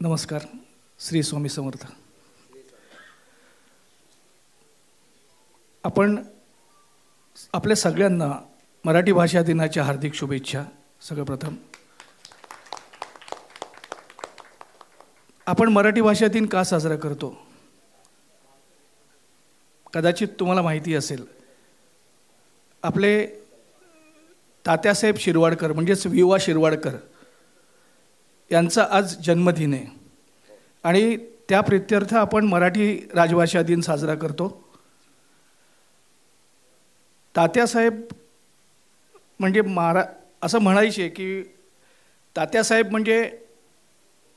नमस्कार. श्री स्वामी समर्थ. आपण आपल्या सगळ्यांना मराठी भाषा दिनाच्या हार्दिक शुभेच्छा. सर्वप्रथम आपण मराठी भाषा दिन का साजरा करतो? कदाचित तुम्हाला माहिती असेल, आपले तात्यासाहेब शिरवाडकर म्हणजेच वि.वा. शिरवाडकर यांचा आज जन्मदिन आहे आणि त्या प्रित्यर्थ आपण मराठी राजभाषा दिन साजरा करतो. तात्यासाहेब म्हणजे असं म्हणायचे की तात्यासाहेब म्हणजे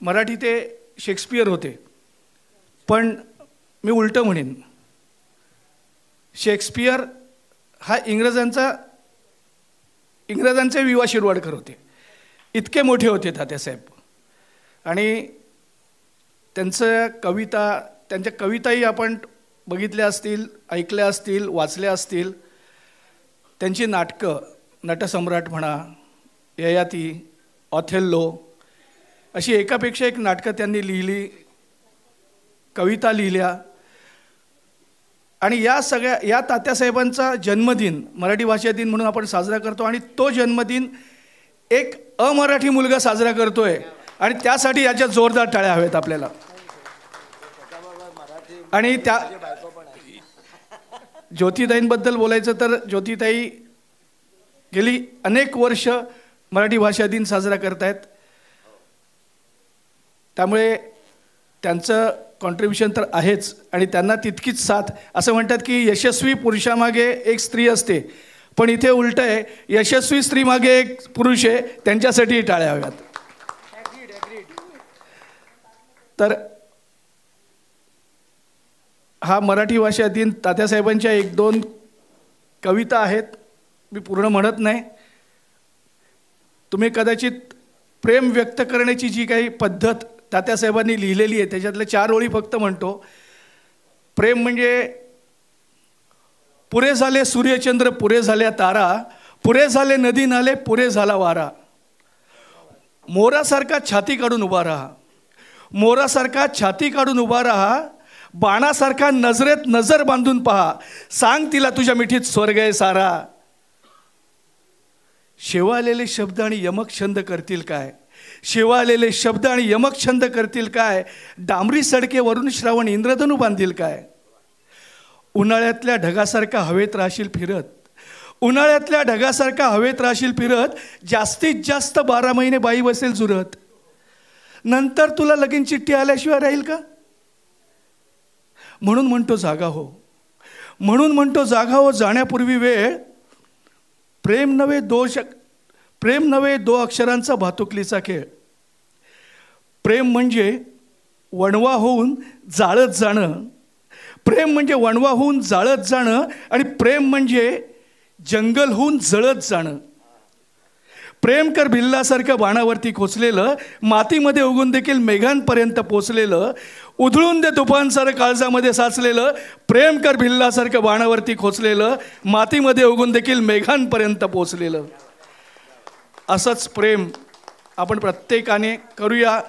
मराठी ते शेक्सपियर होते, पण मी उलटं म्हणेन, शेक्सपियर हा इंग्रजांचे वि.वा. शिरवाडकर होते. इतके मोठे होते तात्यासाहेब. आणि त्यांच्या कविताही आपण बघितल्या असतील, ऐकल्या असतील, वाचल्या असतील. त्यांची नाटकं, नटसम्राट म्हणा, ययाती, ऑथेल्लो अशी एकापेक्षा एक नाटकं त्यांनी लिहिली, कविता लिहिल्या. आणि या तात्यासाहेबांचा जन्मदिन मराठी भाषा दिन म्हणून आपण साजरा करतो. आणि तो जन्मदिन एक अमराठी मुलगा साजरा करतोय आणि त्यासाठी याच्या जोरदार टाळ्या हव्यात आपल्याला. आणि त्या ज्योतिताईंबद्दल बोलायचं तर ज्योतिताई गेली अनेक वर्ष मराठी भाषा दिन साजरा करतायत. त्यामुळे त्यांचं कॉन्ट्रीब्युशन तर आहेच आणि त्यांना तितकीच साथ. असं म्हणतात की यशस्वी पुरुषामागे एक स्त्री असते, पण इथे उलट आहे, यशस्वी स्त्रीमागे एक पुरुष आहे. त्यांच्यासाठी टाळ्या हव्यात. तर हा मराठी भाषा दिन, तात्यासाहेबांच्या एक दोन कविता आहेत, मी पूर्ण म्हणत नाही. तुम्ही कदाचित प्रेम व्यक्त करण्याची जी काही पद्धत तात्यासाहेबांनी लिहिलेली आहे त्याच्यातल्या 4 ओळी फक्त म्हणतो. प्रेम म्हणजे पुरे झाले सूर्यचंद्र, पुरे झाल्या तारा, पुरे झाले नदी नाले, पुरे झाला वारा. मोरासारखा छाती काढून उभा राहा, मोरासारखा छाती काढून उभा राहा, बाणासारखा नजरेत नजर बांधून पहा, सांग तिला तुझ्या मिठीत स्वर्ग आहे सारा. शेवाळलेले शब्द आणि यमक छंद करतील काय, शेवाळलेले शब्द आणि यमक छंद करतील काय, डांबरी सडकेवरून श्रावण इंद्रधनू बांधील काय. उन्हाळ्यातल्या ढगासारखा हवेत राहशील फिरत, उन्हाळ्यातल्या ढगासारखा हवेत राहशील फिरत, जास्तीत जास्त 12 महिने बाई बसेल जुरत. नंतर तुला लगीन चिठ्ठी आल्याशिवाय राहील का? म्हणून म्हणतो जागा हो, म्हणून म्हणतो जागा हो, जाण्यापूर्वी वेळ. प्रेम नव्हे दो अक्षरांचा भातुकलीचा खेळ. प्रेम म्हणजे वणवा होऊन जाळत जाणं, प्रेम म्हणजे वणवा होऊन जाळत जाणं, आणि प्रेम म्हणजे जंगल होऊन जळत जाणं. प्रेम कर भिल्लासारखं बाणावरती खोचलेलं, मातीमध्ये उगून देखील मेघांपर्यंत पोचलेलं, उधळून दे तुफानसारं काळजामध्ये साचलेलं. प्रेम कर भिल्लासारखं बाणावरती खोचलेलं, मातीमध्ये उगून देखील मेघांपर्यंत पोचलेलं. असंच प्रेम आपण प्रत्येकाने करूया.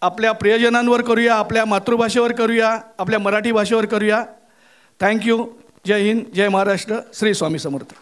आपल्या प्रियजनांवर करूया, आपल्या मातृभाषेवर करूया, आपल्या मराठी भाषेवर करूया. थँक्यू. जय हिंद, जय महाराष्ट्र. श्री स्वामी समर्थ.